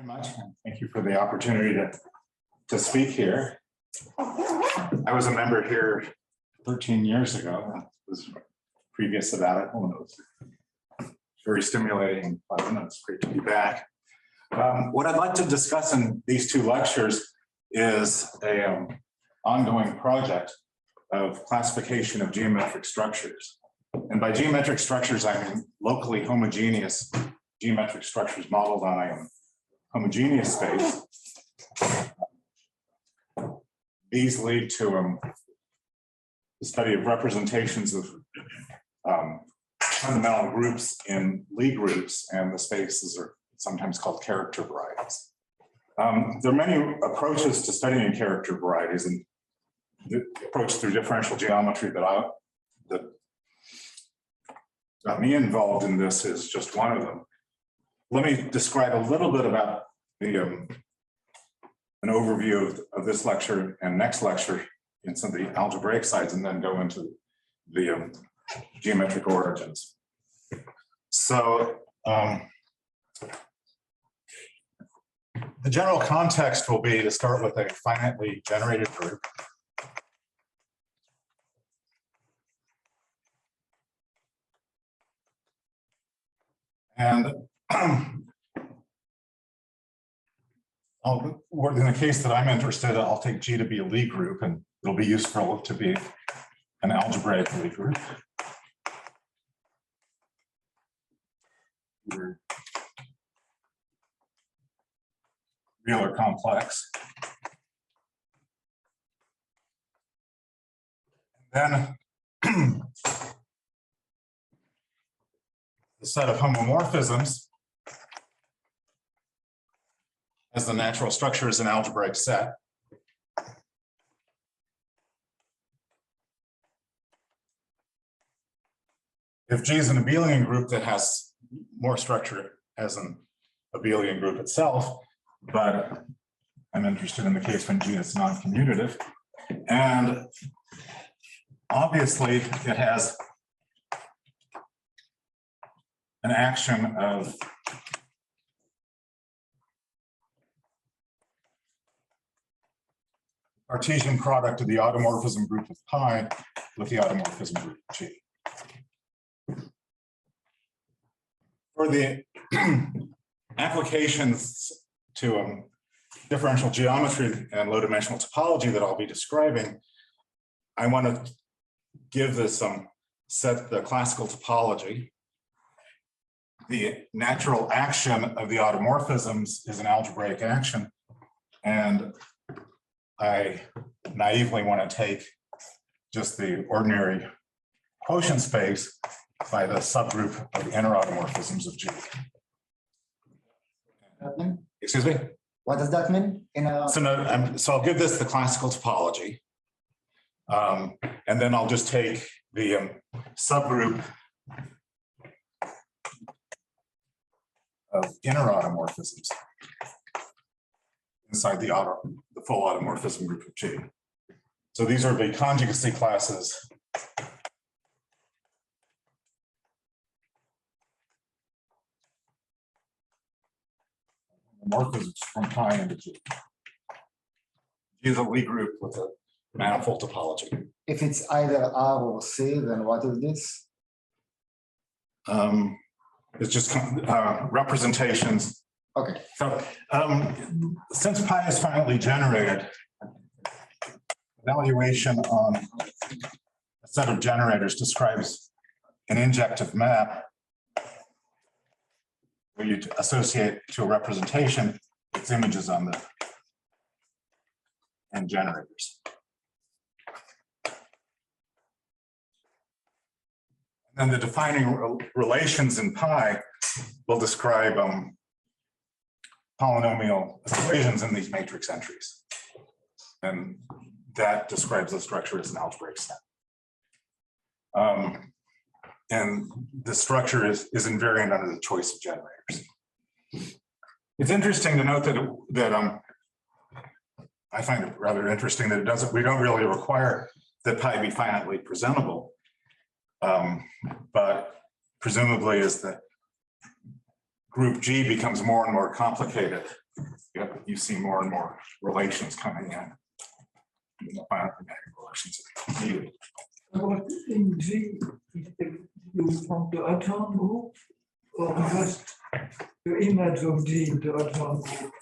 Very much. Thank you for the opportunity to speak here. I was a member here 13 years ago. It was previous sabbatical, and it was very stimulating and fun, and it's great to be back. What I'd like to discuss in these two lectures is a ongoing project of classification of geometric structures. And by geometric structures, I mean locally homogeneous geometric structures modeled on a homogeneous space. These lead to the study of representations of fundamental groups in Lie groups, and the spaces are sometimes called character varieties. There are many approaches to studying character varieties, and the approach through differential geometry that got me involved in this is just one of them. Let me describe a little bit about an overview of this lecture and next lecture in some of the algebraic sides, and then go into the geometric origins. So the general context will be to start with a finitely generated group. And in the case that I'm interested, I'll take G to be a Lie group, and it'll be useful to be an algebraic Lie group. Either real or complex. And then the set of homomorphisms as the natural structure is an algebraic set. If G is an abelian group that has more structure as an abelian group itself, but I'm interested in the case when G is non-commutative. And obviously it has an action of Cartesian product of the automorphism group of pi with the automorphism group of G. For the applications to differential geometry and low-dimensional topology that I'll be describing, I want to give this set the classical topology. The natural action of the automorphisms is an algebraic action, and I naively want to take just the ordinary quotient space by the subgroup of the inner automorphisms of G. Excuse me? What does that mean? So I'll give this the classical topology. And then I'll just take the subgroup of inner automorphisms inside the full automorphism group of G. So these are the conjugacy classes morphisms from pi into G. G is a Lie group with a manifold topology. If it's either R or C, then what is this? It's just representations. Okay. So since pi is finitely generated, evaluation on a set of generators describes an injective map where you associate to a representation its images on the and generators. And then the defining relations in pi will describe polynomial equations in these matrix entries. And that describes the structure as an algebraic set. And the structure is invariant under the choice of generators. It's interesting to note that I find it rather interesting that we don't really require that pi be finitely presentable, but presumably as the group G becomes more and more complicated, you see more and more relations coming in. The biokinetic relations are needed. But in G, is you from the atom group or just the image of G, the atom group?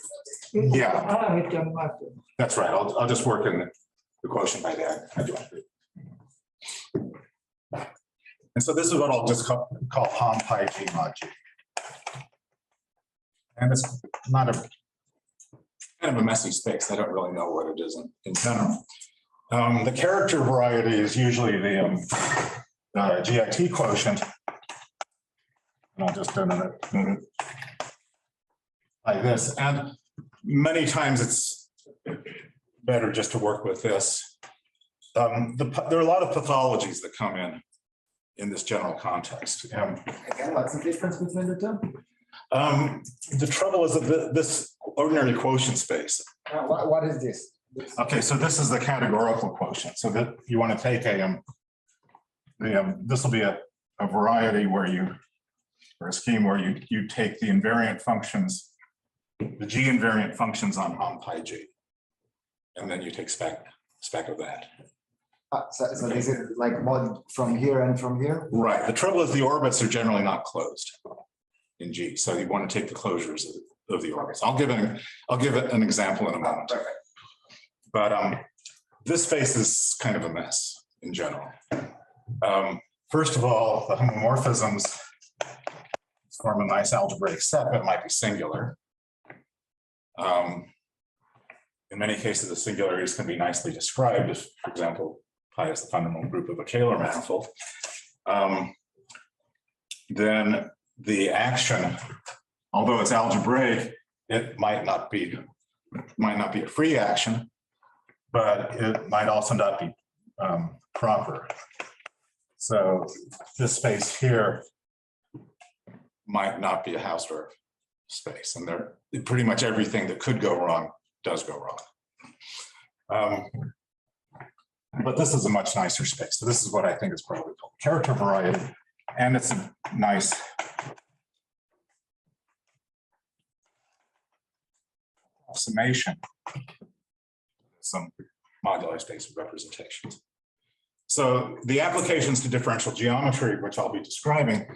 Yeah. It can matter. That's right. I'll just work in the quotient by that. And so this is what I'll just call hom pi G mod G. And it's not a kind of a messy space. I don't really know what it is in general. The character variety is usually the GIT quotient. And I'll just denote it like this. And many times it's better just to work with this. There are a lot of pathologies that come in this general context. Again, what's the difference between the two? The trouble is that this ordinary quotient space. What is this? Okay, so this is the categorical quotient. So that you want to take this will be a variety where or a scheme where you take the invariant functions, the G invariant functions on hom pi G, and then you take spec of that. So is it like mod from here and from here? Right. The trouble is the orbits are generally not closed in G, so you want to take the closures of the orbits. I'll give it an example in a moment. But this space is kind of a mess in general. First of all, the homomorphisms form a nice algebraic set, but it might be singular. In many cases, the singularities can be nicely described. If, for example, pi is the fundamental group of a Kähler manifold. Then the action, although it's algebraic, it might not be a free action, but it might also not be proper. So this space here might not be a Hausdorff space, and pretty much everything that could go wrong does go wrong. But this is a much nicer space. So this is what I think is probably called character variety, and it's a nice summation, some moduli space of representations. So the applications to differential geometry, which I'll be describing,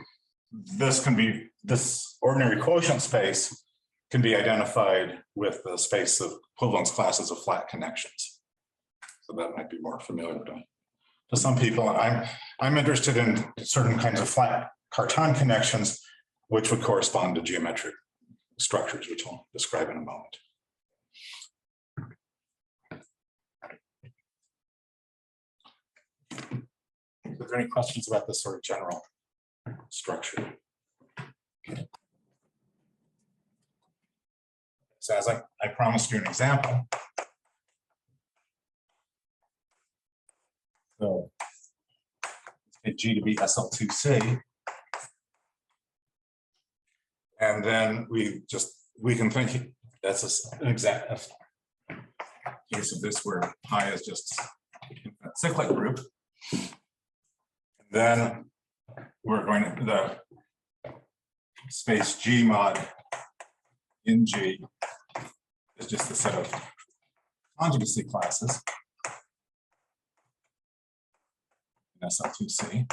this ordinary quotient space can be identified with the space of equivalence classes of flat connections. So that might be more familiar to some people. And I'm interested in certain kinds of flat Cartan connections, which would correspond to geometric structures, which I'll describe in a moment. Are there any questions about this sort of general structure? So as I promised you an example. So let's get G to be SL2C. And then we can think that's an exact case of this where pi is just a cyclic group. Then we're going to the space G mod in G is just a set of conjugacy classes in SL2C.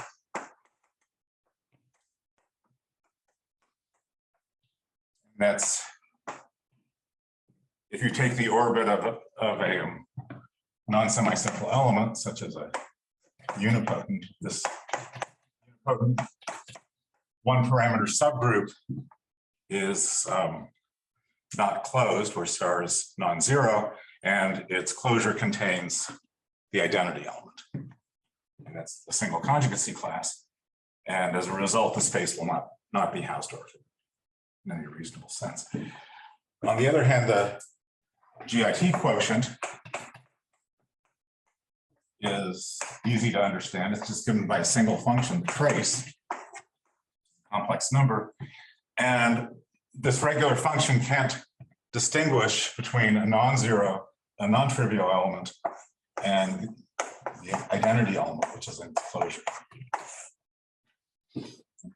That's if you take the orbit of a non-semi-simple element, such as a unipotent, this unipotent one parameter subgroup is not closed, where star is non-zero, and its closure contains the identity element. And that's a single conjugacy class. And as a result, the space will not be Hausdorff in any reasonable sense. On the other hand, the GIT quotient is easy to understand. It's just given by a single function, trace, complex number. And this regular function can't distinguish between a non-zero, a non-trivial element, and the identity element, which is in closure.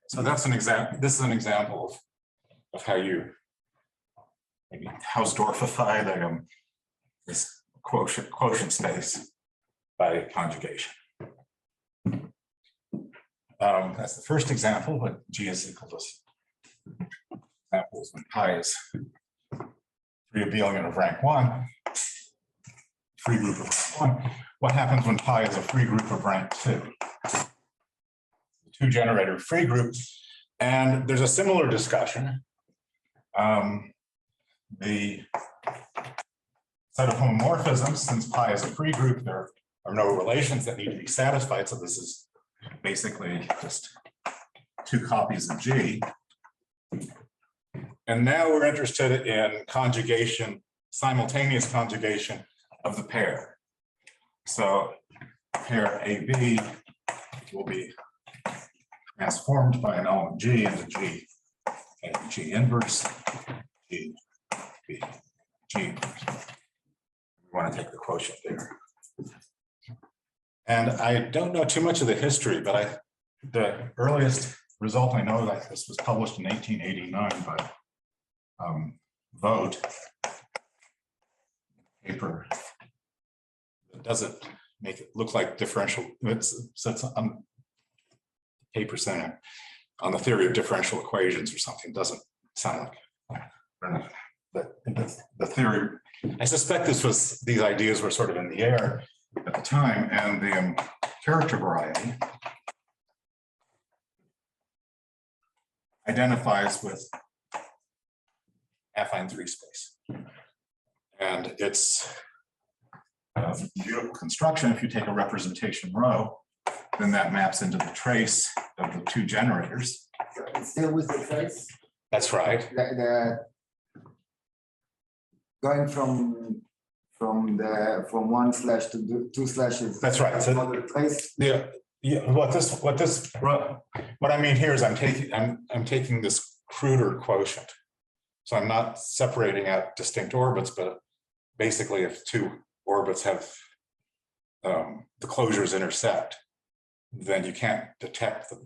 So that's an example. This is an example of how you maybe Hausdorffify this quotient space by conjugation. That's the first example, but G is equal to examples when pi is free abelian of rank 1, free group of rank 1. What happens when pi is a free group of rank 2? Two generator free group. And there's a similar discussion. The set of homomorphisms, since pi is a free group, there are no relations that need to be satisfied. So this is basically just two copies of G. And now we're interested in conjugation, simultaneous conjugation of the pair. So pair AB will be transformed by an element G into G, and G inverse, G, B, G inverse. We want to take the quotient there. And I don't know too much of the history, but the earliest result I know that this was published in 1889 by Vogt, paper that doesn't make it look like differential. It's on paper saying on the theory of differential equations or something. Doesn't sound like the theory. I suspect these ideas were sort of in the air at the time, and the character variety identifies with affine 3 space. And it's a beautiful construction. If you take a representation rho, then that maps into the trace of the two generators. Still with the trace? That's right. Going from one slash to two slashes. That's right. So another trace. yeah. What I mean here is I'm taking this cruder quotient. So I'm not separating out distinct orbits, but basically if two orbits have the closures intersect, then you can't detect them.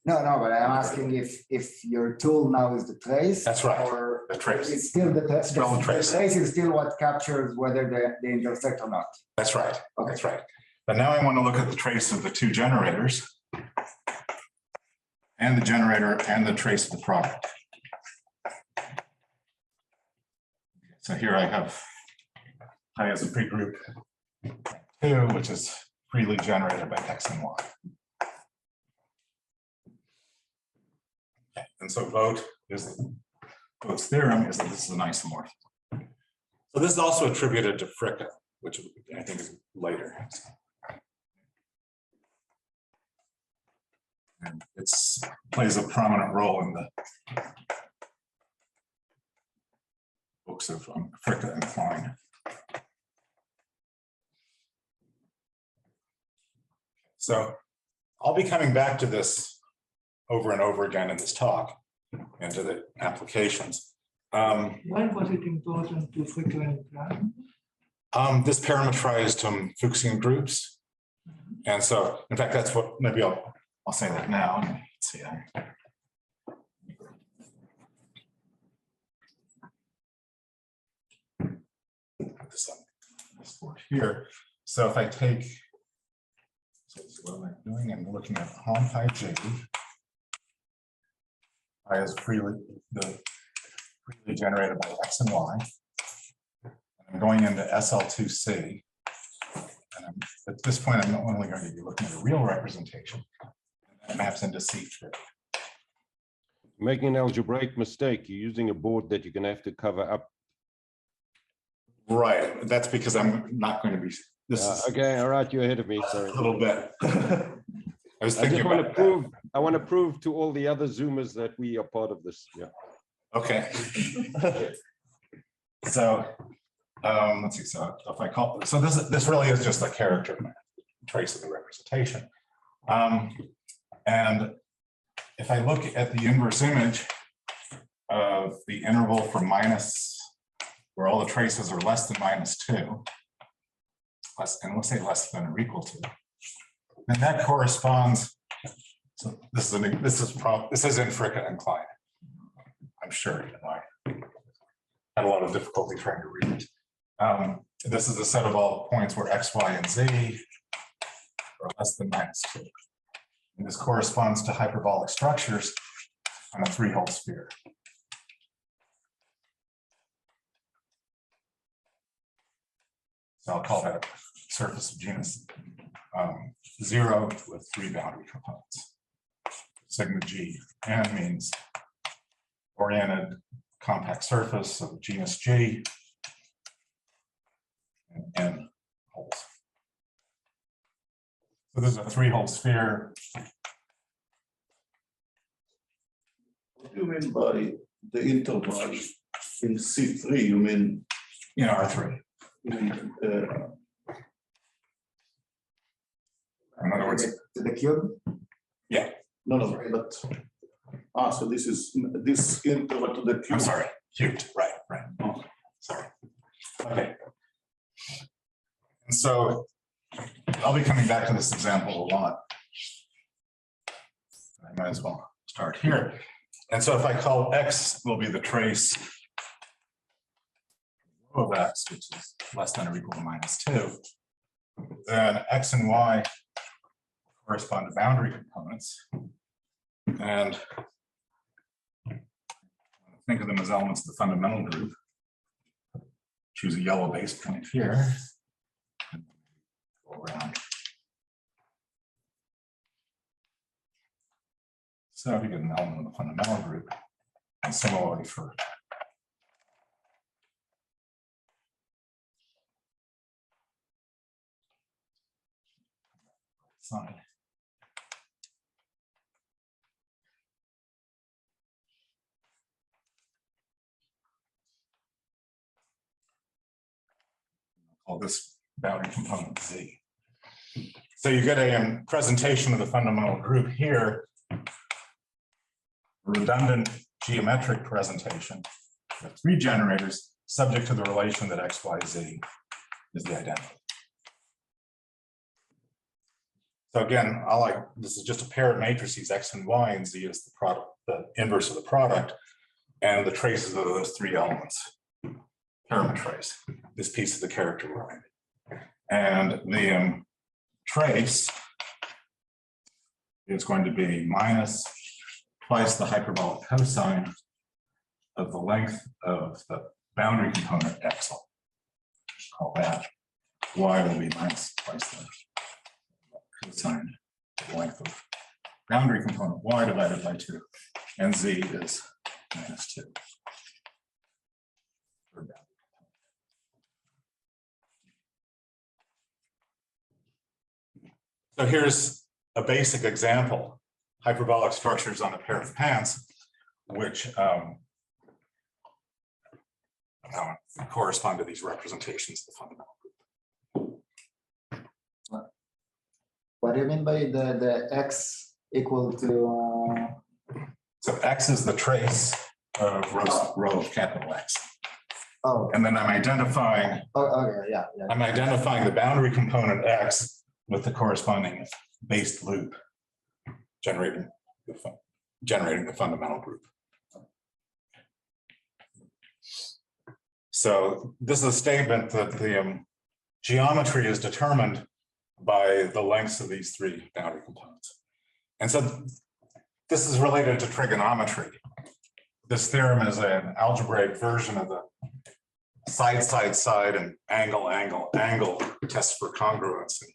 No, but I'm asking if your tool now is the trace. That's right. Or the trace. it's still the trace. Still the trace. The trace is still what captures whether they intersect or not. That's right. Okay. That's right. But now I want to look at the trace of the two generators and the generator and the trace of the product. So here I have pi as a pre-group 2, which is freely generated by X and Y. And so Vogt's theorem is that this is an isomorphism. So this is also attributed to Fricka, which I think is later. And it plays a prominent role in the books of Fricka and Klein. So I'll be coming back to this over and over again in this talk and to the applications. Why was it important to Fricka and Klein? This parametrized Fuchsian groups. And so, in fact, that's what, maybe I'll say that now. Let's see. Put this on this board here. So if I take, so what am I doing? I'm looking at hom pi j. Pi is freely generated by X and Y. I'm going into SL2C. And at this point, I'm not only going to be looking at a real representation, and that maps into C3. Making an algebraic mistake. You're using a board that you're going to have to cover up. Right. That's because I'm not going to be. This is Okay. All right. You're ahead of me. Sorry. a little bit. I was thinking want to about prove. I want to prove to all the other Zoomers that we are part of this. Yeah. Okay. So let's see. So if I call this really is just a character trace of the representation. And if I look at the inverse image of the interval from minus, where all the traces are less than -2, and we'll say less than or equal to, then that corresponds. So this is in Fricka and Klein. I'm sure, you know, I had a lot of difficulty trying to read it. This is a set of all points where x, y, and z are less than -2. And this corresponds to hyperbolic structures on a three-hole sphere. So I'll call that a surface of genus 0 with 3 boundary components. Sigma g n means oriented compact surface of genus G and n holes. So this is a three-hole sphere. What do you mean by the interval in C3? You mean In R3. in, In other words, The cube? no, but so this is this interval to the cube. I'm sorry, cubed, right. Oh. Sorry. Okay. And so I'll be coming back to this example a lot. I might as well start here. And so if I call x will be the trace of x, which is less than or equal to -2, then x and y correspond to boundary components. And think of them as elements of the fundamental group. Choose a yellow base point here. Go around. So if you get an element of the fundamental group, and similarly for side. Call this boundary component Z. So you get a presentation of the fundamental group here, a redundant geometric presentation with 3 generators subject to the relation that x, y, z is the identity. So again, this is just a pair of matrices, x and y, and z is the product, the inverse of the product, and the traces of those 3 elements. Parametrace, this piece of the character line. And the trace is going to be minus twice the hyperbolic cosine of the length of the boundary component x. Call that. Y will be minus twice the cosine of the length of boundary component y divided by 2. And z is -2. So here's a basic example, hyperbolic structures on a pair of pants, which correspond to these representations of the fundamental group. What do you mean by the x equal to? So x is the trace of row of capital X. Oh, And then I'm identifying okay, yeah. I'm identifying the boundary component x with the corresponding based loop generating the fundamental group. So this is a statement that the geometry is determined by the lengths of these 3 boundary components. And so this is related to trigonometry. This theorem is an algebraic version of the side, and angle test for congruence in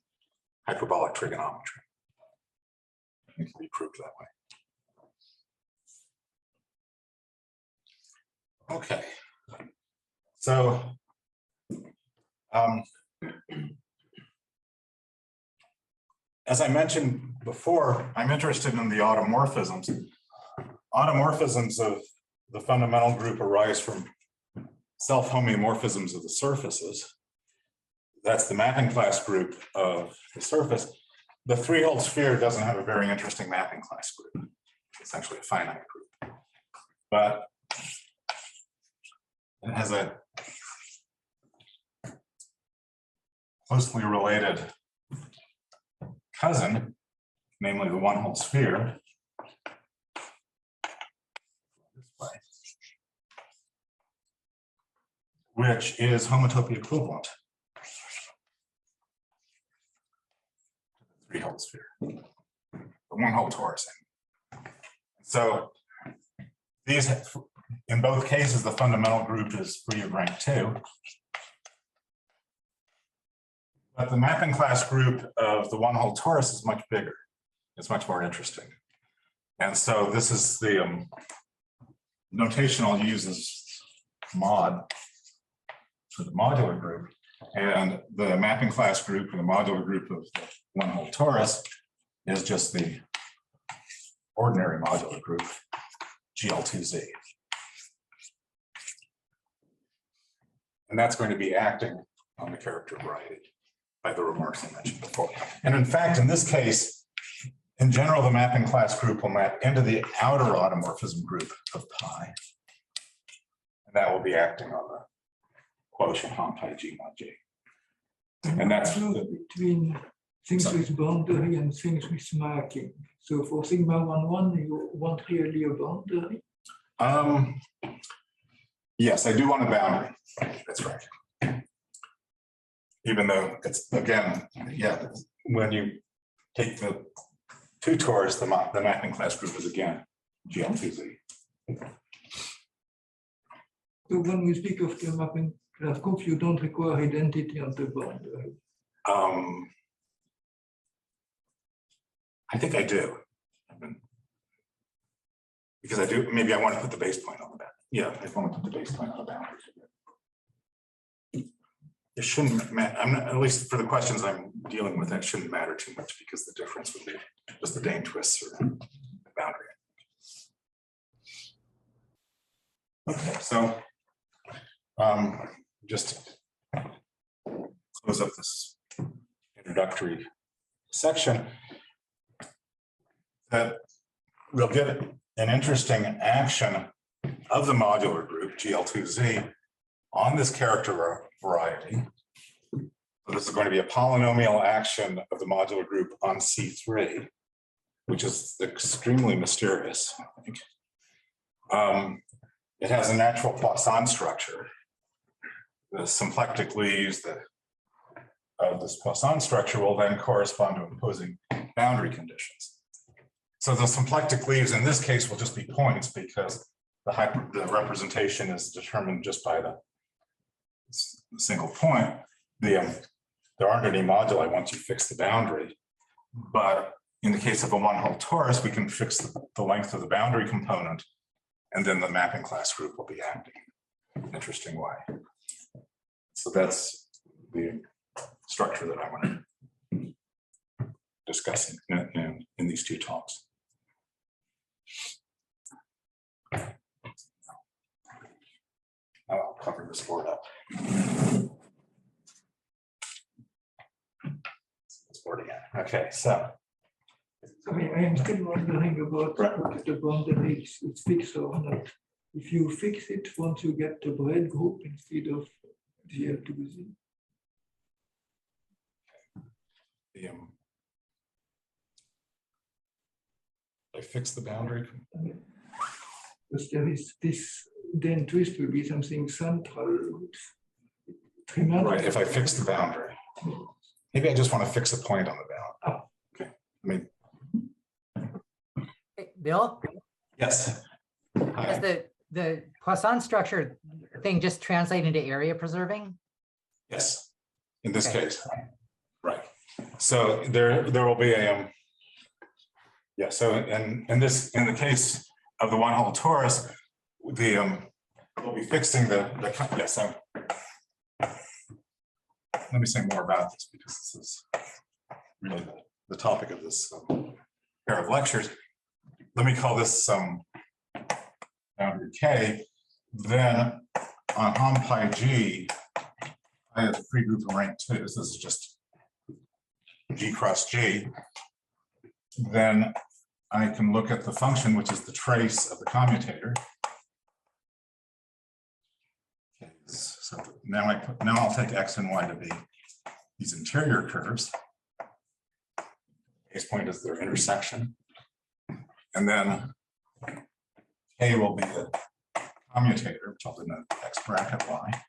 hyperbolic trigonometry. It can be proved that way. Okay. So as I mentioned before, I'm interested in the automorphisms. Automorphisms of the fundamental group arise from self-homeomorphisms of the surfaces. That's the mapping class group of the surface. The 3-hole sphere doesn't have a very interesting mapping class group. It's essentially a finite group. But it has a closely related cousin, namely the 1-hole sphere. This way. which is homotopy equivalent. Three-hole sphere, the one-hole torus. So these, in both cases, the fundamental group is free of rank 2. But the mapping class group of the one-hole torus is much bigger. It's much more interesting. And so this is the notation I'll use is mod for the modular group. And the mapping class group or the modular group of the one-hole torus is just the ordinary modular group, GL2Z. And that's going to be acting on the character variety by the remarks I mentioned before. And in fact, in this case, in general, the mapping class group will map into the outer automorphism group of pi. And that will be acting on the quotient hom pi g mod j. And that's between things with boundary and things with marking. So for sigma 1, you want really a boundary? Yes, I do want a boundary. That's right. Even though it's, again, yeah, when you take the two torus, the mapping class group is again GL2Z. So when we speak of the mapping class group, you don't require identity on the boundary. I think I do. Because I do, maybe I want to put the base point on the boundary. Yeah, I want to put the base point on the boundary. It shouldn't matter. I'm not, at least for the questions I'm dealing with, that shouldn't matter too much because the difference would be just the Dane twists or the boundary. Okay, so just close up this introductory section. That we'll get an interesting action of the modular group GL2Z on this character variety. So this is going to be a polynomial action of the modular group on C3, which is extremely mysterious, I think. It has a natural Poisson structure. The symplectic leaves of this Poisson structure will then correspond to imposing boundary conditions. So the symplectic leaves in this case will just be points because the representation is determined just by the single point. There aren't any moduli once you fix the boundary, but in the case of a one-hole torus, we can fix the length of the boundary component, and then the mapping class group will be acting in an interesting way. So that's the structure that I want to discuss in these two talks. I'll cover this board up. This board again. Okay, so. I mean, I am still wondering about what the boundary is fixed or not. If you fix it, once you get the braid group instead of GL2Z. I fix the boundary. Because there is this then twist will be something central. Right, if I fix the boundary. Maybe I just want to fix a point on the boundary. Okay. I mean, Hey, Bill, yes. does the Poisson structure thing just translate into area preserving? Yes, in this Okay. case, right. So there will be a yeah. So in the case of the one-hole torus, we'll be fixing the yeah. So let me say more about this because this is really the topic of this pair of lectures. Let me call this boundary K. Then on hom pi G, I have a free group of rank 2. This is just G cross G. Then I can look at the function, which is the trace of the commutator. Okay, so now I'll take X and Y to be these interior curves. Base point is their intersection. And then K will be the commutator, which I'll denote X bracket Y.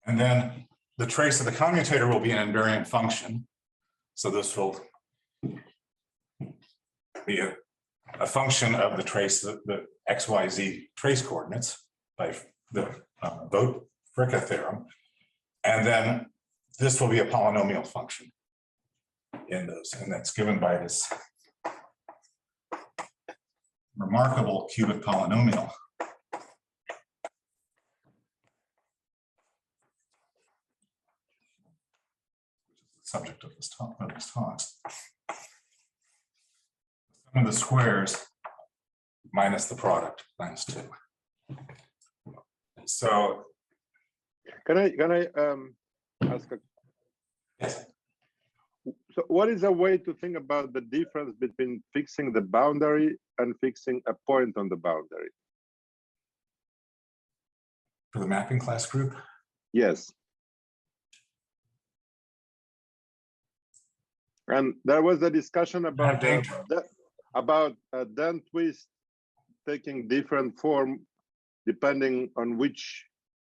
And then the trace of the commutator will be an invariant function. So this will be a function of the trace, the XYZ trace coordinates by the Baues theorem. And then this will be a polynomial function in those, and that's given by this remarkable cubic polynomial. Subject of this talk, of these talks. Sum of the squares minus the product minus 2. So Can I ask a, yes, so what is a way to think about the difference between fixing the boundary and fixing a point on the boundary? for the mapping class group, Yes. And there was a discussion about then twist taking different form depending on which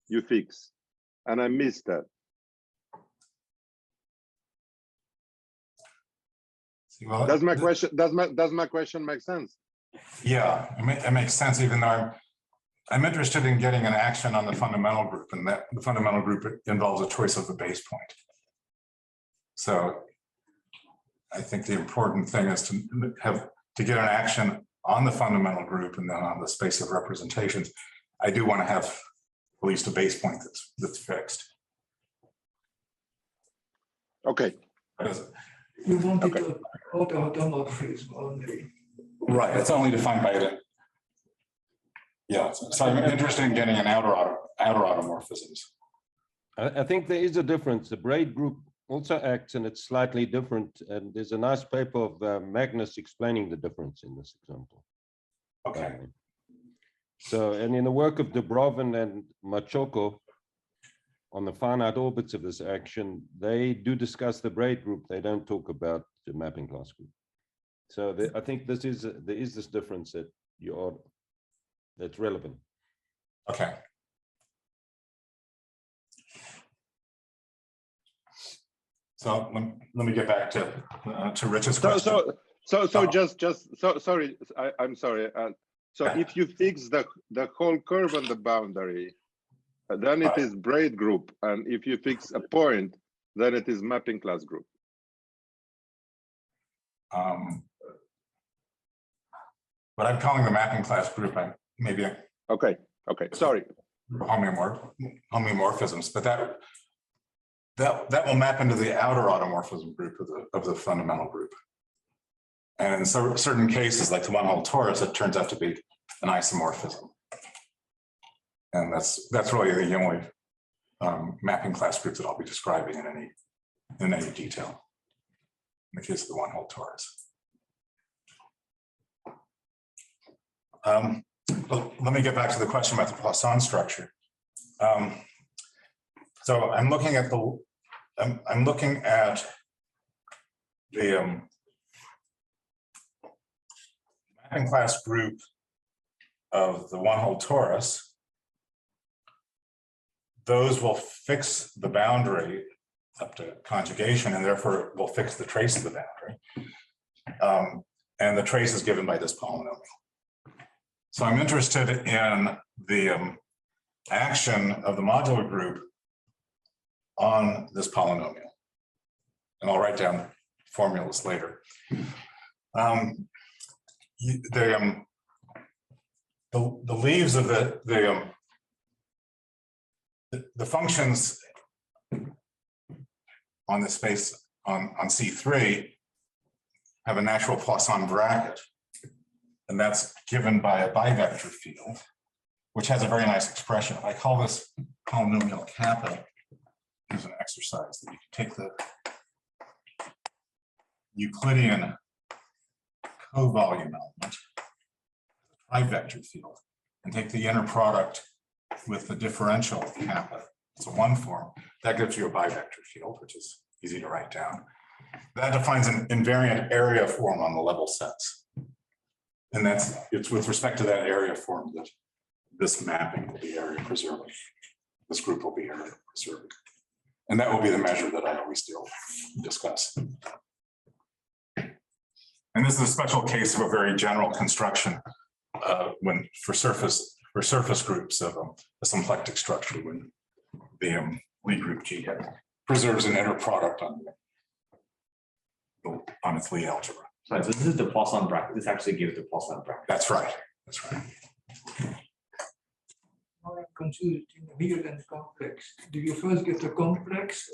you fix, and I missed that. well, Does my question make sense? yeah, it makes sense, even though I'm interested in getting an action on the fundamental group, and that the fundamental group involves a choice of the base point. So I think the important thing is to get an action on the fundamental group and then on the space of representations. I do want to have at least a base point that's fixed. Okay. You wanted to automorphism only. Right, it's only defined by it. Yeah, so I'm interested in getting an outer automorphisms. I think there is a difference. The braid group also acts, and it's slightly different. And there's a nice paper of Magnus explaining the difference in this example. Okay. So, and in the work of Dubrovin and Machoko on the finite orbits of this action, they do discuss the braid group. They don't talk about the mapping class group. So I think there is this difference that that's relevant. Okay. So let me get back to Rich's question. Sorry, I'm sorry. So if you fix the whole curve on the boundary, then it is braid group, and if you fix a point, then it is mapping class group. But I'm calling the mapping class group, Okay, sorry. Homeomorphisms, but that will map into the outer automorphism group of the fundamental group. And in certain cases, like the one-hole torus, it turns out to be an isomorphism. And that's really the only mapping class group that I'll be describing in any detail in the case of the one-hole torus. Well, let me get back to the question about the Poisson structure. So I'm looking at the mapping class group of the one-hole torus. Those will fix the boundary up to conjugation, and therefore will fix the trace of the boundary. And the trace is given by this polynomial. So I'm interested in the action of the modular group on this polynomial. And I'll write down formulas later. The leaves of the functions on the space on C3 have a natural Poisson bracket. And that's given by a bivector field, which has a very nice expression. I call this polynomial kappa. Here's an exercise that you can take the Euclidean co-volume element, trivector field, and take the inner product with the differential kappa. It's a one form. That gives you a bivector field, which is easy to write down. That defines an invariant area form on the level sets. And it's with respect to that area form that this mapping will be area preserving. this group will be area preserved. And that will be the measure that I always discuss. And this is a special case of a very general construction when for surface groups of a symplectic structure, when the Lie group G preserves an inner product on its Lie algebra. So this is the Poisson bracket. This actually gives the Poisson bracket. That's right. That's right. Now I'm confused in real and complex. Do you first get a complex?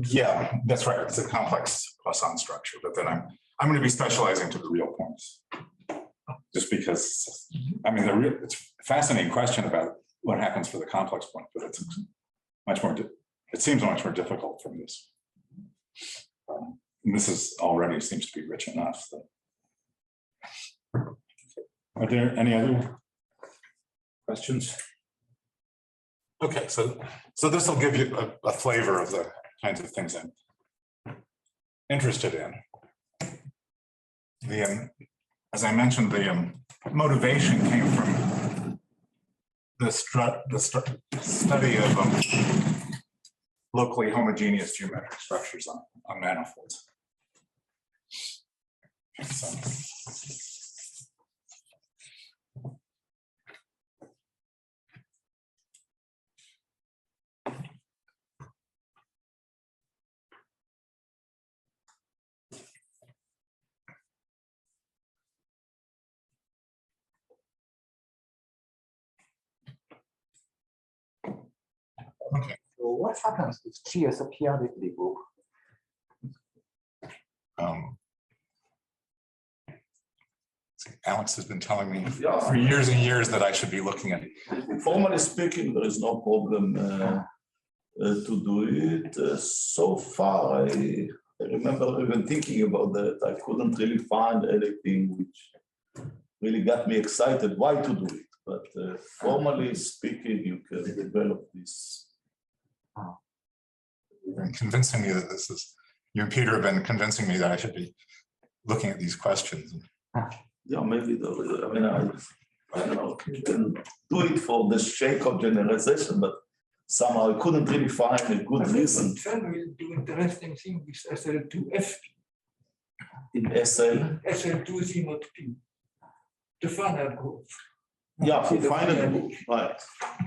Yeah, that's right. It's a complex Poisson structure, but then I'm going to be specializing to the real points. Just because, I mean, it's a fascinating question about what happens for the complex point, but it's much more, it seems much more difficult from this. And this is already seems to be rich enough. So. Are there any other questions? Okay, so this will give you a flavor of the kinds of things I'm interested in. As I mentioned, the motivation came from the study of locally homogeneous geometric structures on manifolds. So. Okay. So what happens if G is a periodic Lie group? Alex has been telling me for years and years that I should be looking at. Formally speaking, there is no problem to do it. So far, I remember even thinking about that. I couldn't really find anything which really got me excited why to do it. But formally speaking, you can develop this. You've been convincing me that this is, you and Peter have been convincing me that I should be looking at these questions. Yeah, maybe I don't know, you can do it for the sake of generalization, but somehow I couldn't really find a good reason. Then we'll do interesting thing with SL2FP. In SL. SL2Z mod P. The finite group. Yeah, for The finite group, right.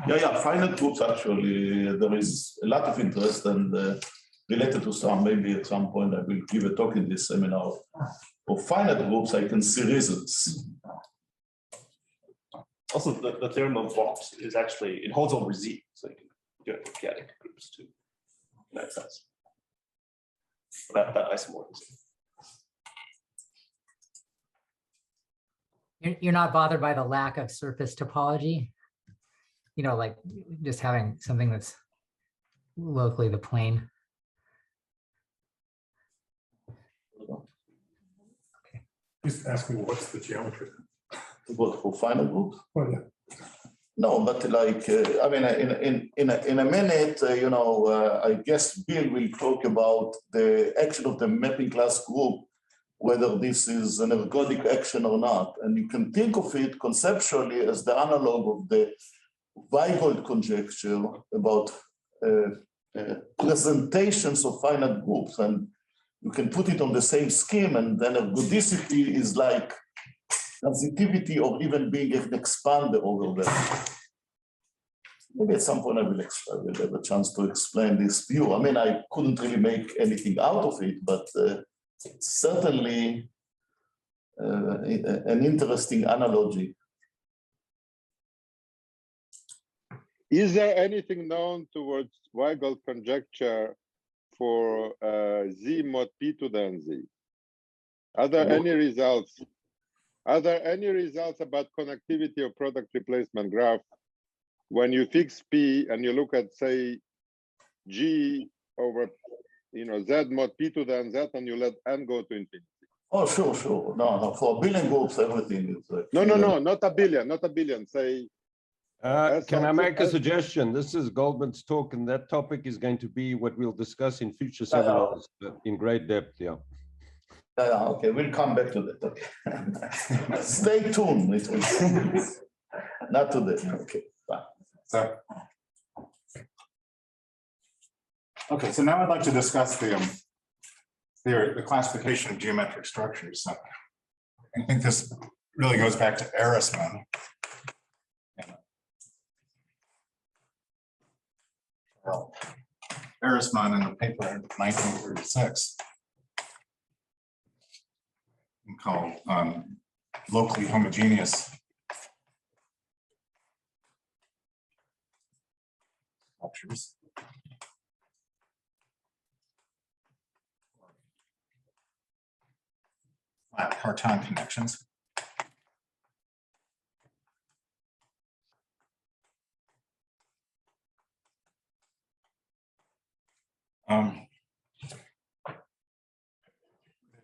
Yeah, finite groups actually, there is a lot of interest and related to some, maybe at some point I will give a talk in this seminar. For finite groups, I can see reasons. Also, the theorem of Baues is actually, it holds over Z, so you can do it for chaotic groups too. In that sense. That isomorphism. You're not bothered by the lack of surface topology? You know, like just having something that's locally the plane. He's asking what's the geometry? What, for finite groups? Oh, yeah. No, but like, I mean, in a minute, I guess Bill will talk about the action of the mapping class group, whether this is an ergodic action or not. And you can think of it conceptually as the analog of the Weigel conjecture about presentations of finite groups. And you can put it on the same scheme, and then ergodicity is like transitivity or even being an expander over there. Maybe at some point I will have a chance to explain this view. I mean, I couldn't really make anything out of it, but it's certainly an interesting analogy. Is there anything known towards Weigel conjecture for Z mod P to the NZ? Are there any results? Are there any results about connectivity of product replacement graph when you fix P and you look at, say, G over, Z mod P to the NZ and you let N go to infinity? Oh, sure. No, for billion groups, everything is. No, not a billion, say. Can I make a suggestion? This is Goldman's talk, and that topic is going to be what we'll discuss in future seminars in great depth. Yeah. Okay, we'll come back to that. Okay. Stay tuned. Not today. Okay, fine. So Okay, so now I'd like to discuss the classification of geometric structures. So I think this really goes back to Riemann. Well, Riemann in the paper in 1936 called locally homogeneous structures. Flat Cartan connections.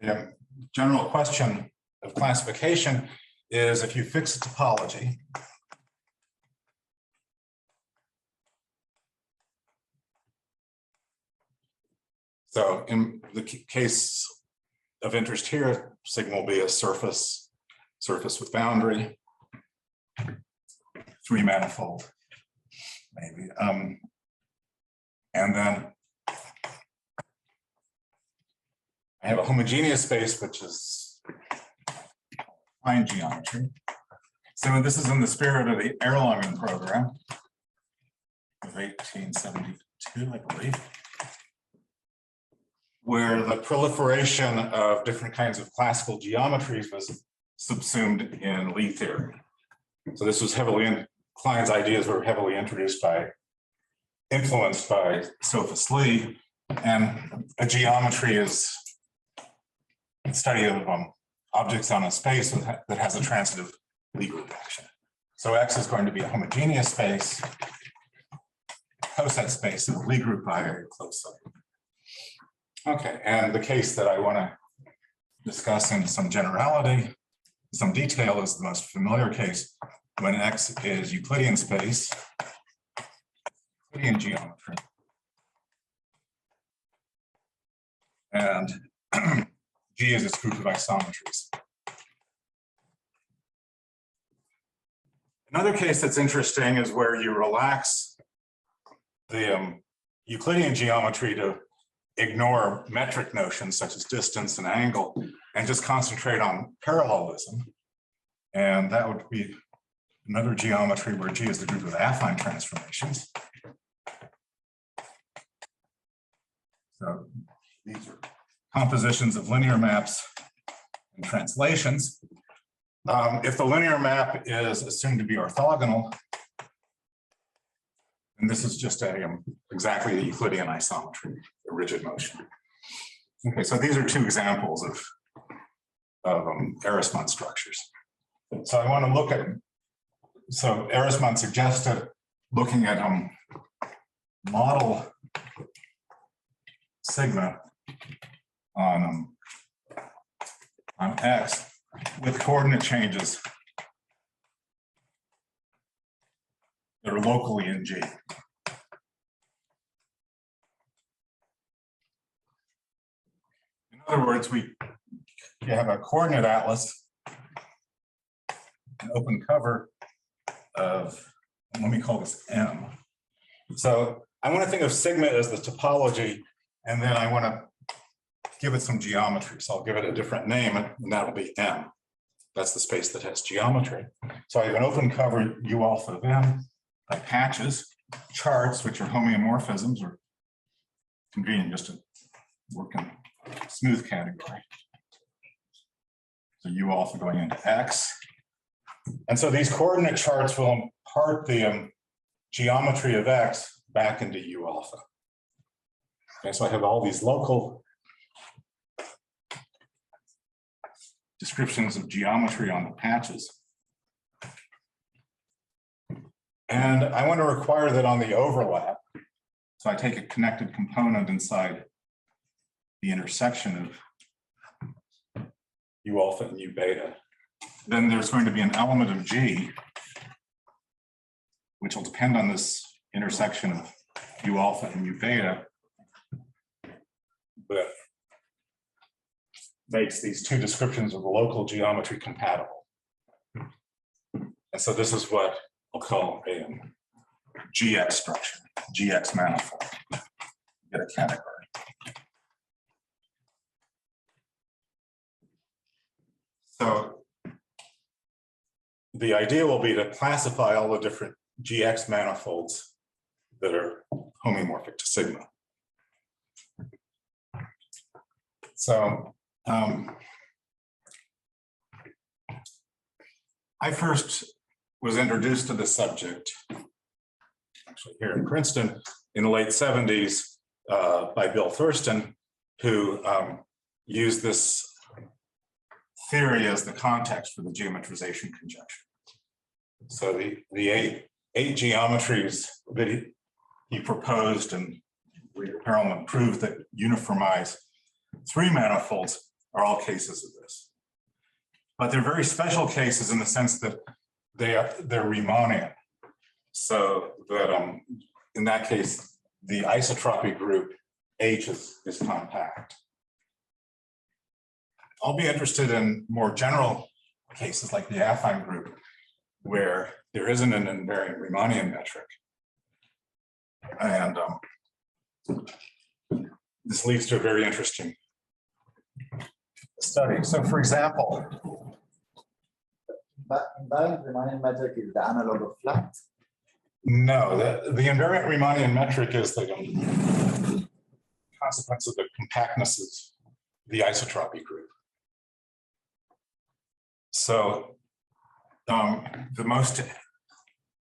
The general question of classification is if you fix a topology, so in the case of interest here, sigma will be a surface with boundary, 3 manifold, maybe. And then I have a homogeneous space, which is fine geometry. So this is in the spirit of the Erlangen program of 1872, I believe, where the proliferation of different kinds of classical geometries was subsumed in Lie theory. So this was Klein's ideas were heavily influenced by Sophus Lie, and a geometry is a study of objects on a space that has a transitive Lie group action. So X is going to be a homogeneous space, coset space of the Lie group by a closed set. Okay, and the case that I want to discuss in some generality, some detail, is the most familiar case when X is Euclidean space, Euclidean geometry, and G is its group of isometries. Another case that's interesting is where you relax the Euclidean geometry to ignore metric notions such as distance and angle and just concentrate on parallelism. And that would be another geometry where G is the group of affine transformations. So these are compositions of linear maps and translations. If the linear map is assumed to be orthogonal, and this is just exactly the Euclidean isometry, a rigid motion. Okay, so these are two examples of Riemann structures. So I want to look at, so Riemann suggested looking at model sigma on X with coordinate changes that are locally in G. In other words, you have a coordinate atlas, an open cover of, let me call this M. So I want to think of sigma as the topology, and then I want to give it some geometry. So I'll give it a different name, and that'll be M. That's the space that has geometry. So I have an open cover U alpha of M by patches, charts, which are homeomorphisms, or convenient just to work in smooth category. So U alpha going into X. And so these coordinate charts will impart the geometry of X back into U alpha. Okay, so I have all these local descriptions of geometry on the patches. And I want to require that on the overlap. So I take a connected component inside the intersection of U alpha and U beta. Then there's going to be an element of G, which will depend on this intersection of U alpha and U beta, but makes these two descriptions of the local geometry compatible. And so this is what I'll call a GX structure, GX manifold. get a category. So the idea will be to classify all the different GX manifolds that are homomorphic to sigma. So I first was introduced to the subject actually here in Princeton in the late 70s by Bill Thurston, who used this theory as the context for the geometrization conjecture. So the eight geometries that he proposed and Perelman proved that uniformize three manifolds are all cases of this. But they're very special cases in the sense that they're Riemannian. So that in that case, the isotropy group H is compact. I'll be interested in more general cases like the affine group, where there isn't an invariant Riemannian metric. And this leads to a very interesting study. So for example, But invariant Riemannian metric is the analog of flat. no, the invariant Riemannian metric is the consequence of the compactness of the isotropy group. So the most,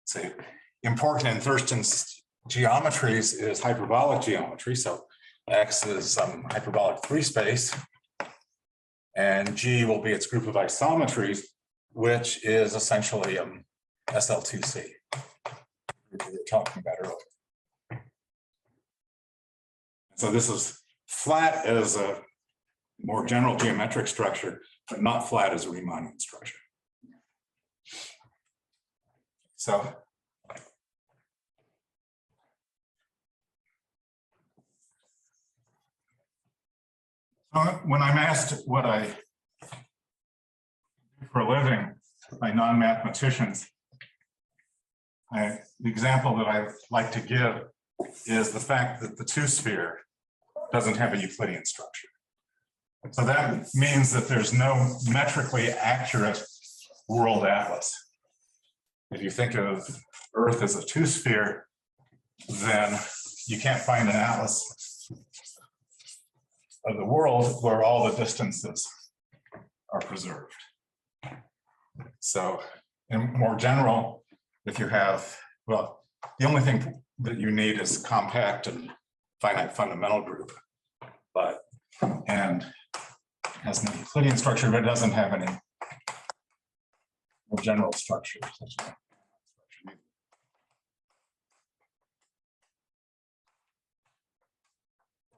say, important in Thurston's geometries is hyperbolic geometry. So X is hyperbolic free space, and G will be its group of isometries, which is essentially SL2C, we were talking about earlier. So this is flat as a more general geometric structure, but not flat as a Riemannian structure. So when I'm asked what I do for a living by non-mathematicians, the example that I like to give is the fact that the two-sphere doesn't have a Euclidean structure. So that means that there's no metrically accurate world atlas. If you think of Earth as a two-sphere, then you can't find an atlas of the world where all the distances are preserved. So in more general, if you have, well, the only thing that you need is compact and finite fundamental group, but, and has an Euclidean structure, but it doesn't have any more general structure, such as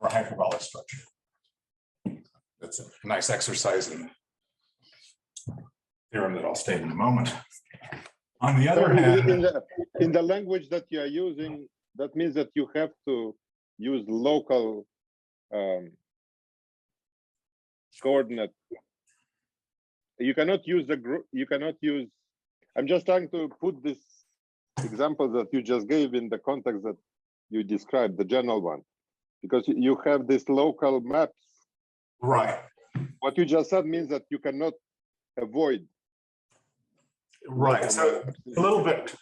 or a hyperbolic structure. That's a nice exercise in the theorem that I'll state in a moment. On the other hand, in the language that you are using, that means that you have to use local coordinate. You cannot use the group. You cannot use. I'm just trying to put this example that you just gave in the context that you described, the general one, because you have this local maps. right. What you just said means that you cannot avoid. Right. So a little bit.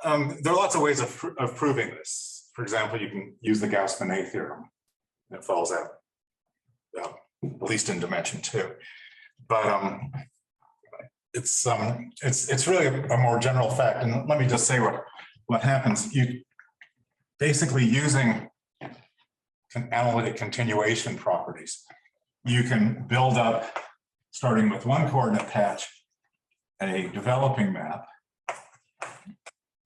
There are lots of ways of proving this. For example, you can use the Gauss-Bonnet theorem. It falls out, at least in dimension 2. But it's really a more general fact. And let me just say what happens. You basically using analytic continuation properties, you can build up, starting with one coordinate patch, a developing map,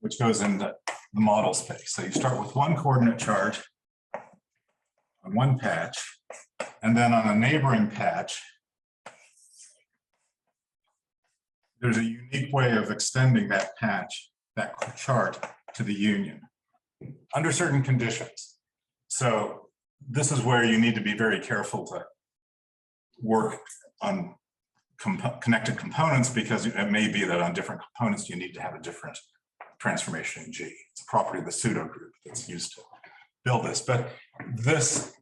which goes into the model space. So you start with one coordinate charge on one patch, and then on a neighboring patch, there's a unique way of extending that patch, that chart, to the union under certain conditions. So this is where you need to be very careful to work on connected components, because it may be that on different components you need to have a different transformation in G. It's a property of the pseudo group that's used to build this, but this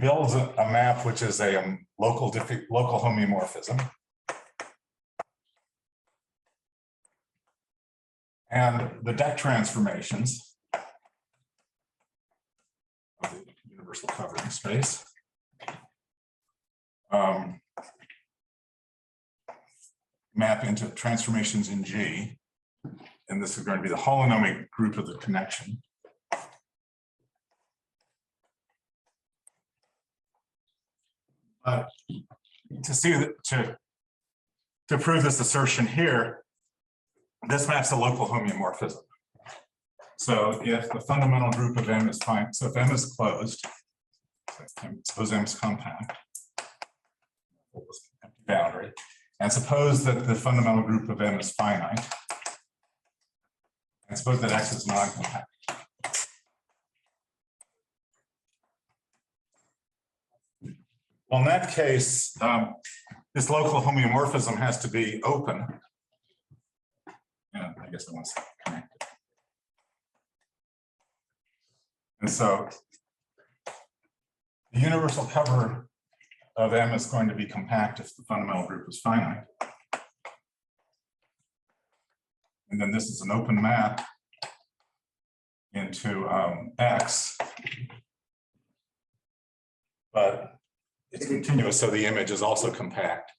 builds a map which is a local homeomorphism. And the deck transformations of the universal covering space map into transformations in G. And this is going to be the holonomic group of the connection. To see that, to prove this assertion here, this maps a local homeomorphism. So if the fundamental group of M is fine, so if M is closed, suppose M is compact, empty boundary, and suppose that the fundamental group of M is finite, and suppose that X is non-compact. Well, in that case, this local homeomorphism has to be open. And I guess I want to say connected. And so the universal cover of M is going to be compact if the fundamental group is finite. And then this is an open map into X. But it's continuous, so the image is also compact.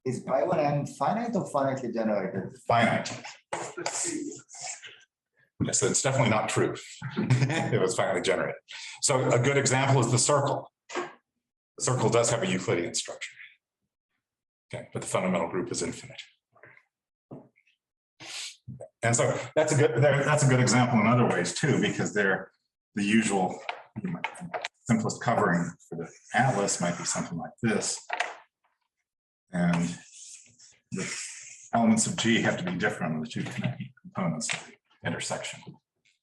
Is Pi1M finite or finitely generated? Finite. Yes, so it's definitely not true. It was finitely generated. So a good example is the circle. The circle does have a Euclidean structure. Okay, but the fundamental group is infinite. And so that's a good example in other ways too, because they're the usual simplest covering for the atlas might be something like this. And the elements of G have to be different on the two connecting components of the intersection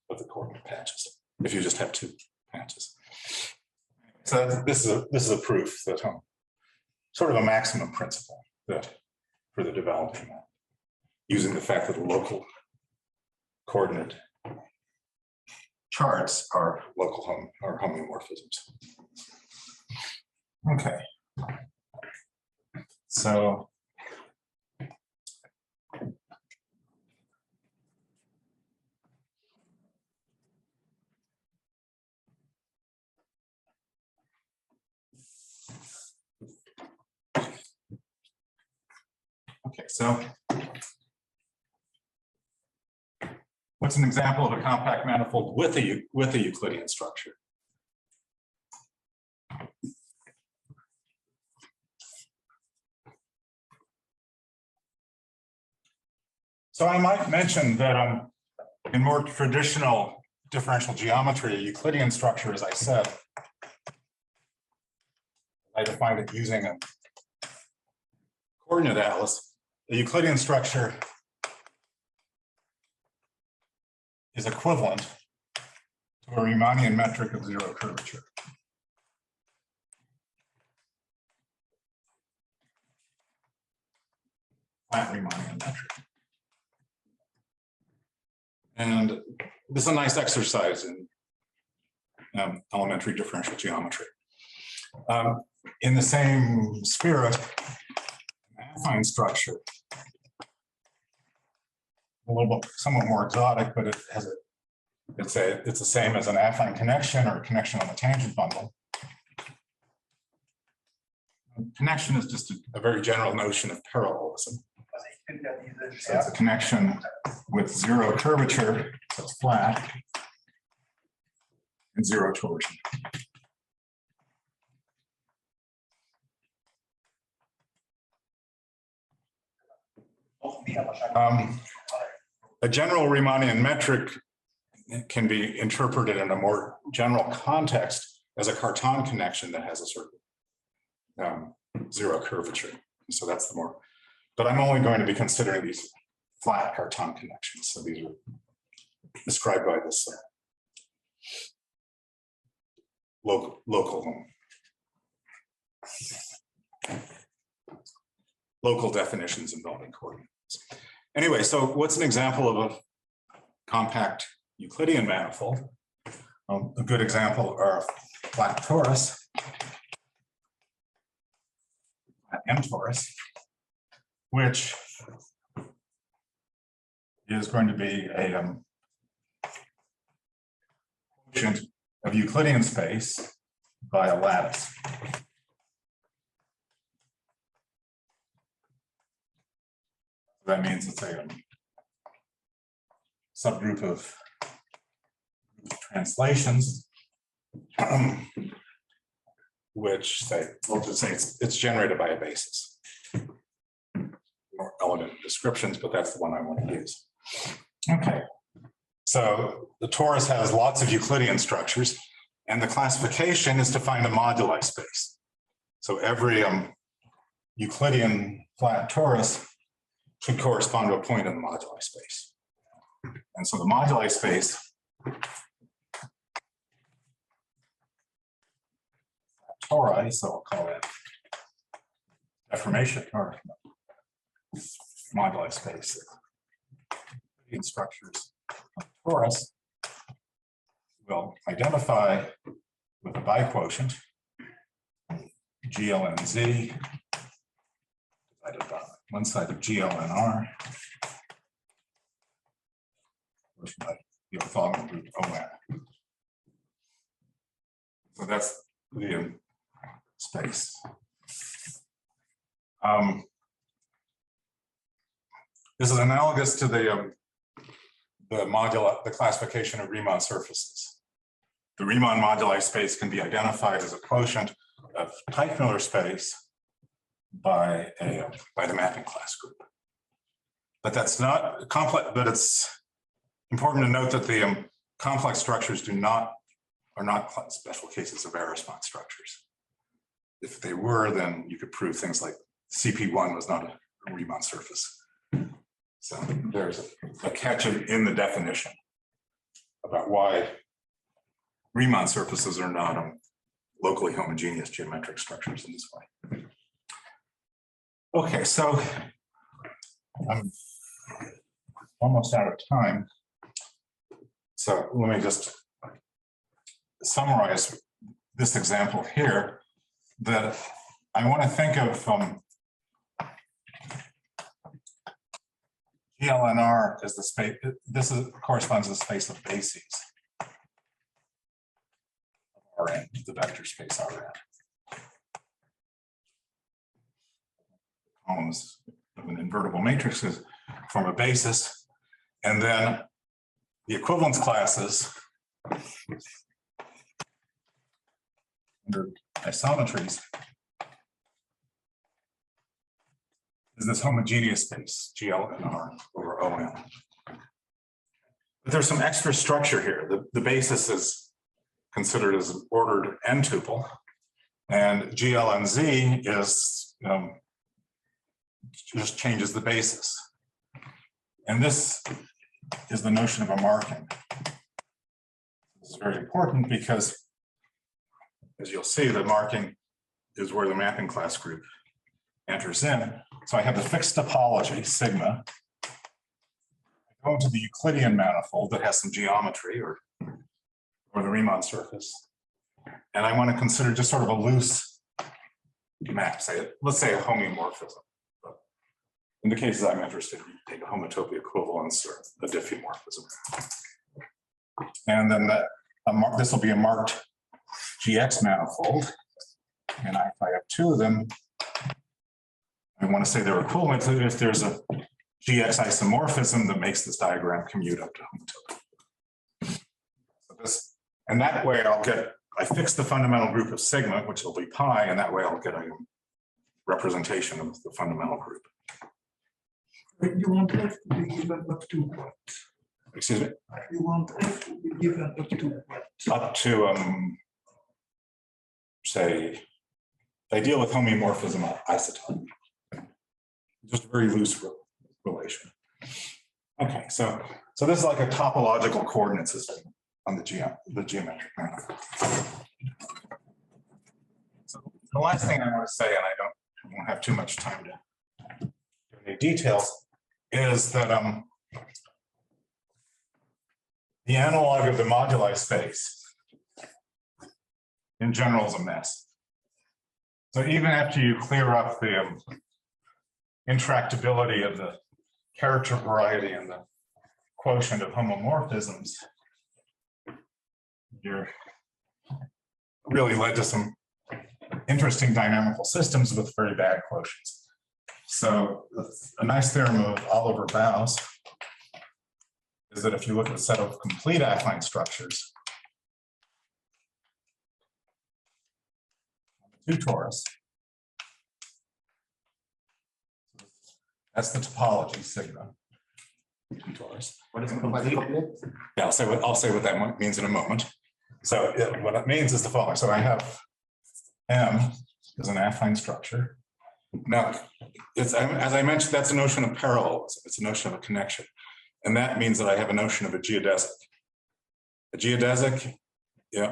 of the coordinate patches, if you just have two patches. So this is a proof that sort of a maximum principle that for the developing map, using the fact that the local coordinate charts are local homeomorphisms. Okay. So okay, so what's an example of a compact manifold with a Euclidean structure? So I might mention that in more traditional differential geometry, a Euclidean structure, as I said, I defined it using a coordinate atlas. The Euclidean structure is equivalent to a Riemannian metric of zero curvature. Flat Riemannian metric. And this is a nice exercise in elementary differential geometry. In the same spirit, an affine structure, a little bit somewhat more exotic, but it has it's the same as an affine connection or a connection on the tangent bundle. Connection is just a very general notion of parallelism. So it's a connection with zero curvature, so it's flat, and zero torsion. A general Riemannian metric can be interpreted in a more general context as a Cartan connection that has a certain zero curvature. So that's the more, but I'm only going to be considering these flat Cartan connections. So these are described by this local definitions involving coordinates. Anyway, so what's an example of a compact Euclidean manifold? A good example are flat torus, M torus, which is going to be a quotient of Euclidean space by a lattice. That means it's a subgroup of translations, which say, we'll just say it's generated by a basis. More elegant descriptions, but that's the one I want to use. Okay, so the torus has lots of Euclidean structures, and the classification is to find a moduli space. So every Euclidean flat torus should correspond to a point in the moduli space. And so the moduli space tori, so I'll call it deformation or moduli space in structures of torus will identify with a biquotient GLNZ divided by one side of GLNR by the orthogonal group ON. So that's the space. This is analogous to the classification of Riemann surfaces. The Riemann moduli space can be identified as a quotient of Teichmueller space by the mapping class group. But that's not complex. But it's important to note that the complex structures are not special cases of error response structures. If they were, then you could prove things like CP1 was not a Riemann surface. So there's a catch in the definition about why Riemann surfaces are not locally homogeneous geometric structures in this way. Okay, so I'm almost out of time. So let me just summarize this example here, that I want to think of GLNR as the space. This corresponds to the space of bases. Rn, the vector space Rn. Columns of an invertible matrix form a basis, and then the equivalence classes under isometries is this homogeneous space, GL and R over OM. But there's some extra structure here. The basis is considered as an ordered n tuple, and GL and Z is just changes the basis. And this is the notion of a marking. This is very important because, as you'll see, the marking is where the mapping class group enters in. So I have the fixed topology, sigma. I go into the Euclidean manifold that has some geometry or the Riemann surface. And I want to consider just sort of a loose map, let's say a homeomorphism. But in the cases I'm interested in, you take a homotopy equivalence or a diffeomorphism. And then this will be a marked GX manifold. And if I have two of them, I want to say they're equivalent if there's a GX isomorphism that makes this diagram commute up to homotopy. So and that way I fix the fundamental group of sigma, which will be pi, and that way I'll get a representation of the fundamental group. But you want F to be given up to what? Excuse me? You want F to be given up to what? Up to, say, they deal with homeomorphism isotopy. Just a very loose relation. Okay, so this is like a topological coordinate system on the geometric manifold. So the last thing I want to say, and I won't have too much time to give any details, is that the analog of the moduli space in general is a mess. So even after you clear up the intractability of the character variety and the quotient of homomorphisms, you're really led to some interesting dynamical systems with very bad quotients. So a nice theorem of Oliver Baues is that if you look at a set of complete affine structures, two torus, that's the topology sigma. Two torus. What is What's complete? complete? Yeah, I'll say what that means in a moment. So what it means is the following. So I have M is an affine structure. Now, as I mentioned, that's a notion of parallelism. It's a notion of a connection. And that means that I have a notion of a geodesic. A geodesic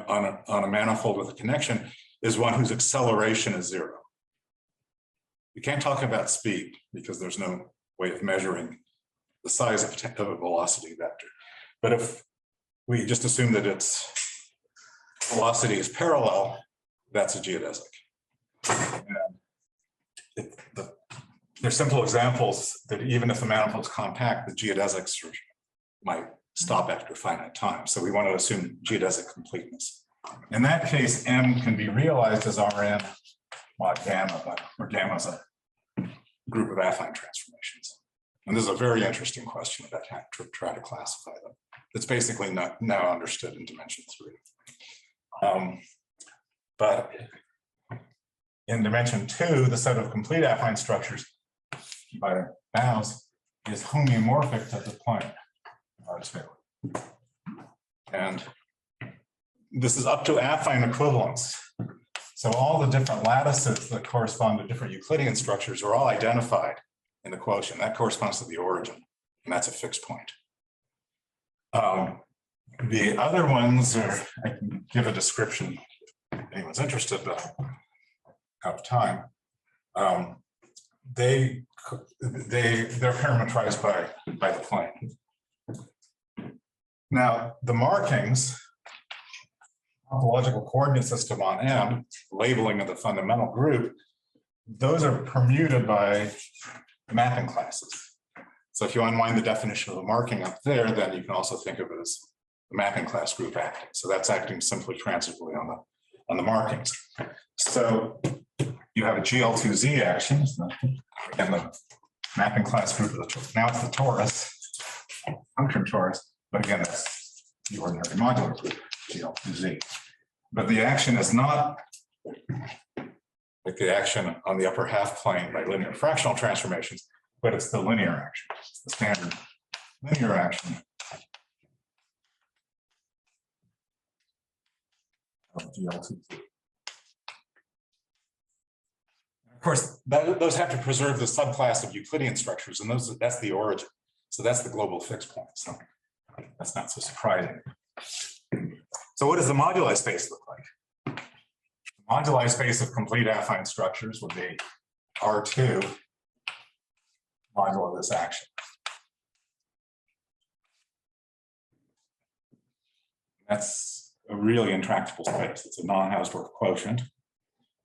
on a manifold with a connection is one whose acceleration is zero. We can't talk about speed because there's no way of measuring the size of a velocity vector. But if we just assume that its velocity is parallel, that's a geodesic. There's simple examples that even if the manifold is compact, the geodesics might stop after finite time. So we want to assume geodesic completeness. In that case, M can be realized as Rn mod gamma, where gamma is a group of affine transformations. And this is a very interesting question about how to try to classify them. It's basically not now understood in dimension 3. But in dimension 2, the set of complete affine structures by Baues is homeomorphic to the plane R2. And this is up to affine equivalence. So all the different lattices that correspond to different Euclidean structures are all identified in the quotient. That corresponds to the origin, and that's a fixed point. The other ones are, I can give a description if anyone's interested, but out of time. They're parametrized by the plane. Now, the markings, topological coordinate system on M, labeling of the fundamental group, those are permuted by mapping classes. So if you unwind the definition of a marking up there, then you can also think of it as the mapping class group acting. So that's acting simply transitively on the markings. So you have a GL2Z action, and the mapping class group of the now it's the torus, function torus, but again, that's the ordinary modular group, GL2Z. But the action is not like the action on the upper half plane by linear fractional transformations, but it's the linear action. It's the standard linear action of GL2Z. Of course, those have to preserve the subclass of Euclidean structures, and that's the origin. So that's the global fixed point. So that's not so surprising. So what does the moduli space look like? The moduli space of complete affine structures would be R2 modulo this action. That's a really intractable space. It's a non-Hausdorff quotient.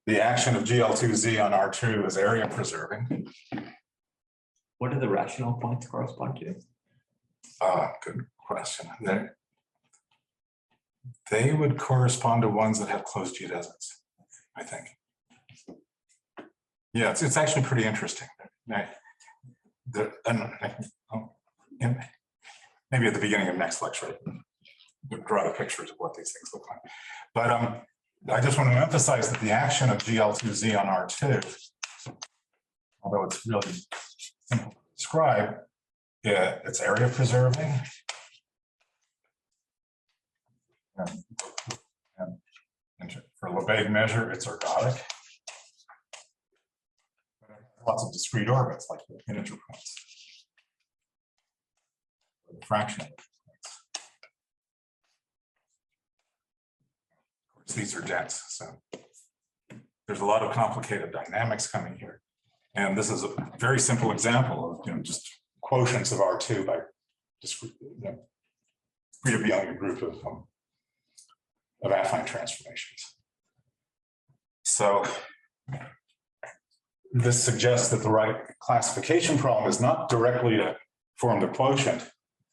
The action of GL2Z on R2 is area preserving. What do the rational points correspond to? Good question. They would correspond to ones that have closed geodesics, I think. Yeah, it's actually pretty interesting. Maybe at the beginning of next lecture, draw the pictures of what these things look like. But I just want to emphasize that the action of GL2Z on R2, although it's really simple to describe, it's area preserving. And for Lebesgue measure, it's ergodic. Lots of discrete orbits like the integer points, or the fractional points. Of course, these are dense, so there's a lot of complicated dynamics coming here. And this is a very simple example of just quotients of R2 by discrete, free to be on a group of affine transformations. So this suggests that the right classification problem is not directly to form the quotient,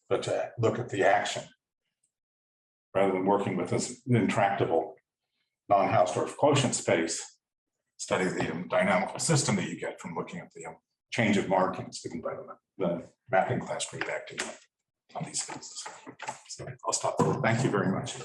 but to look at the action, rather than working with this intractable non-Hausdorff quotient space. Study the dynamical system that you get from looking at the change of markings given by the mapping class group acting on these spaces. So I'll stop there. Thank you very much.